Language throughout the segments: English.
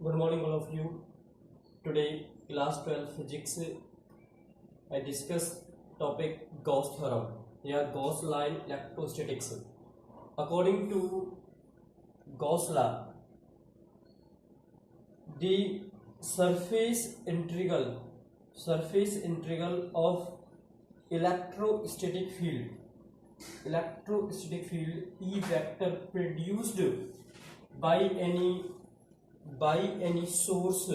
Good morning, all of you. Today, class 12 physics, I discuss topic Gauss theorem या Gauss line electrostatics. According to Gauss law, the surface integral of electrostatic field E vector produced by any source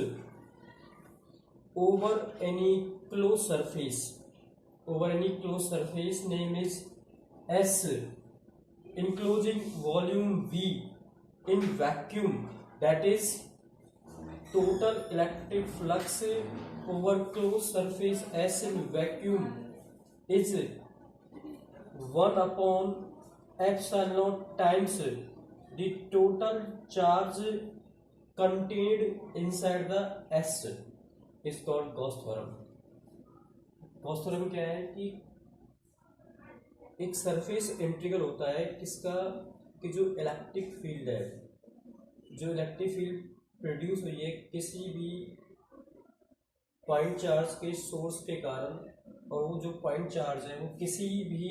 over any closed surface name is S, enclosing volume V in vacuum, that is total electric flux over closed surface S in vacuum is 1 upon epsilon naught times the total charge contained inside the S is called Gauss theorem. Gauss theorem क्या है कि एक surface integral होता है किसका कि जो electric field produce हुई है किसी भी पॉइंट चार्ज के सोर्स के कारण, और वो जो पॉइंट चार्ज है वो किसी भी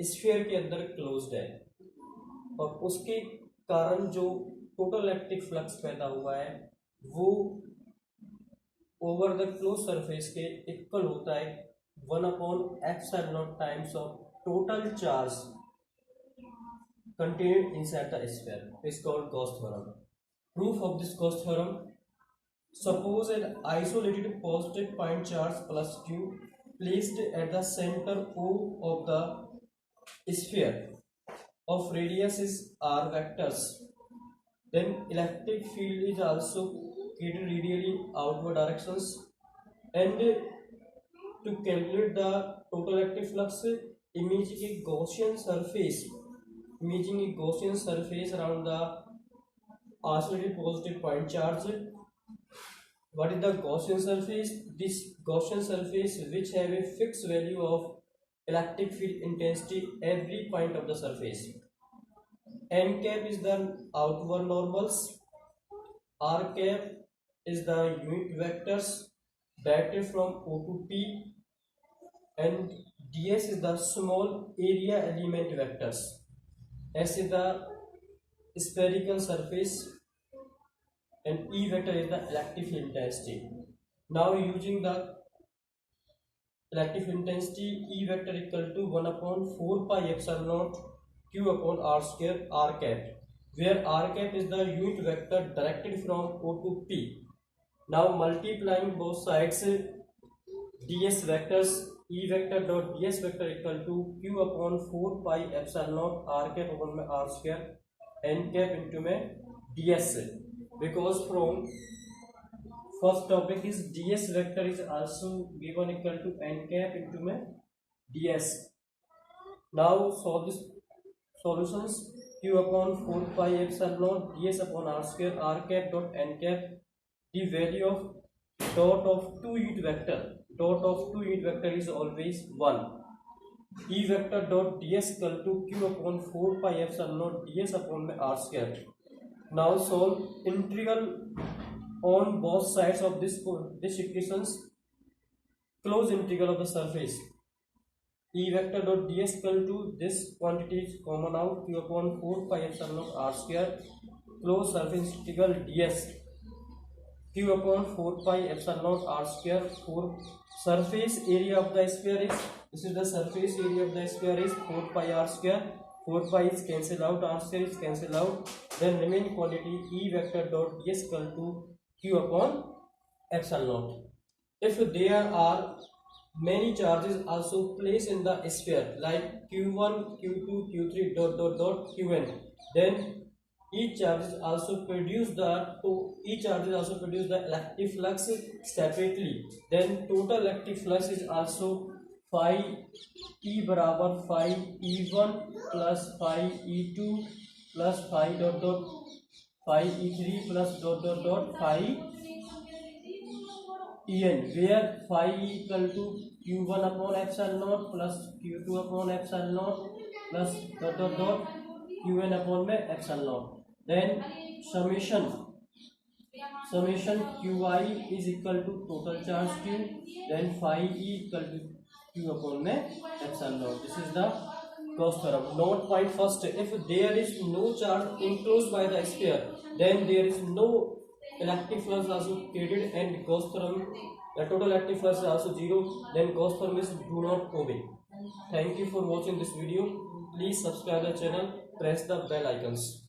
स्फीयर के अंदर क्लोज्ड है, और उसके कारण जो टोटल इलेक्ट्रिक फ्लक्स पैदा हुआ है वो ओवर द क्लोज सरफेस के इक्वल होता है 1 upon epsilon not times of total charge contained inside the sphere is called Gauss theorem. Proof of this Gauss theorem: suppose an isolated positive point charge plus q placed at the center O of the sphere of radius is r vectors. Then electric field is also created radially outward directions, and to calculate the total electric flux, imaging a Gaussian surface around the isolated positive point charge. What is the Gaussian surface? This Gaussian surface which have a fixed value of electric field intensity every point of the surface. N cap is the outward normals, R cap is the unit vectors directed from O to P, and ds is the small area element vectors. S is the spherical surface, and E vector is the electric field intensity. Now using the electric field intensity, E vector equal to 1 upon 4 pi epsilon naught q upon r square r cap, where r cap is the unit vector directed from O to P. Now multiplying both sides, ds vectors, E vector dot ds vector equal to q upon 4 pi epsilon naught r cap upon में r square n cap into में ds, because from first topic is ds vector is also given equal to n cap into में ds. Now solve this solutions: q upon 4 pi epsilon naught ds upon r square r cap dot n cap. The value of dot of two unit vector is always 1. E vector dot ds equal to q upon 4 pi epsilon naught ds upon r square. Now solve integral on both sides of this equations. Close integral of the surface. E vector dot ds equal to this quantity is common out, q upon 4 pi epsilon naught r square. Close surface integral ds q upon 4 pi epsilon naught r square. For surface area of the sphere is, this is the surface area of the sphere is 4 pi r square. 4 pi is cancel out, r square is cancel out, then remaining quantity E vector dot ds equal to q upon epsilon naught. If there are many charges also placed in the sphere like q1, q2, q3 dot qn, then each charge also produce the electric flux separately. Then total electric flux is also phi E बराबर phi E1 plus phi E2 plus phi phi E3 plus phi En, where phi equal to q1 upon epsilon naught plus q2 upon epsilon naught plus qn upon में epsilon naught. Then summation summation qi is equal to total charge q, then phi e equal to q upon में epsilon naught. This is the Gauss theorem. Note point first: if there is no charge enclosed by the sphere, then there is no electric flux also created, and Gauss theorem, the total electric flux is also zero. Then Gauss theorem is do not obey. Thank you for watching this video. Please subscribe the channel. Press the bell icons.